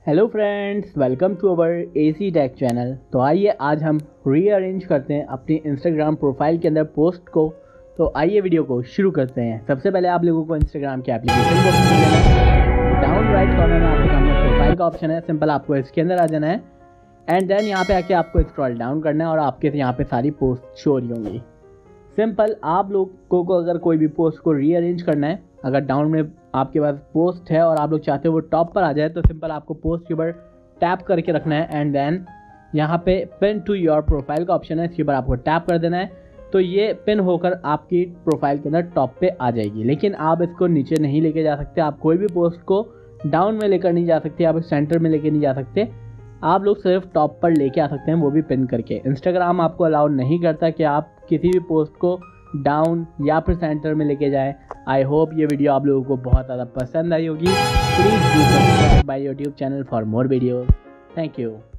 Hello friends, welcome to our AC tech channel. तो आइए आज हम रीअरेंज करते हैं अपनी इंस्टाग्राम प्रोफाइल के अंदर पोस्ट को। तो आइए वीडियो को शुरू करते हैं। सबसे पहले आप लोगों को इंस्टाग्राम के एप्लीकेशन को ओपन कर लेना है। डाउन राइट कॉर्नर में आपके सामने प्रोफाइल का ऑप्शन है। सिंपल आपको इसके अंदर आ जाना है एंड देन यहाँ पे आके आपको स्क्रॉल डाउन करना है और आपके यहाँ पे सारी पोस्ट शो हो रही होंगी। सिंपल आप लोगों को अगर कोई भी पोस्ट को रीअरेंज करना है, अगर डाउन में आपके पास पोस्ट है और आप लोग चाहते हो वो टॉप पर आ जाए, तो सिंपल आपको पोस्ट के ऊपर टैप करके रखना है एंड देन यहाँ पे पिन टू योर प्रोफाइल का ऑप्शन है, इसके ऊपर आपको टैप कर देना है। तो ये पिन होकर आपकी प्रोफाइल के अंदर टॉप पे आ जाएगी। लेकिन आप इसको नीचे नहीं लेके जा सकते। आप कोई भी पोस्ट को डाउन में लेकर नहीं जा सकते, आप सेंटर में लेके नहीं जा सकते। आप लोग सिर्फ टॉप पर लेके आ सकते हैं, वो भी पिन करके। इंस्टाग्राम आपको अलाउ नहीं करता कि आप किसी भी पोस्ट को डाउन या फिर सेंटर में लेके जाएं। आई होप ये वीडियो आप लोगों को बहुत ज़्यादा पसंद आई होगी। Please do subscribe my YouTube channel for more videos. Thank you.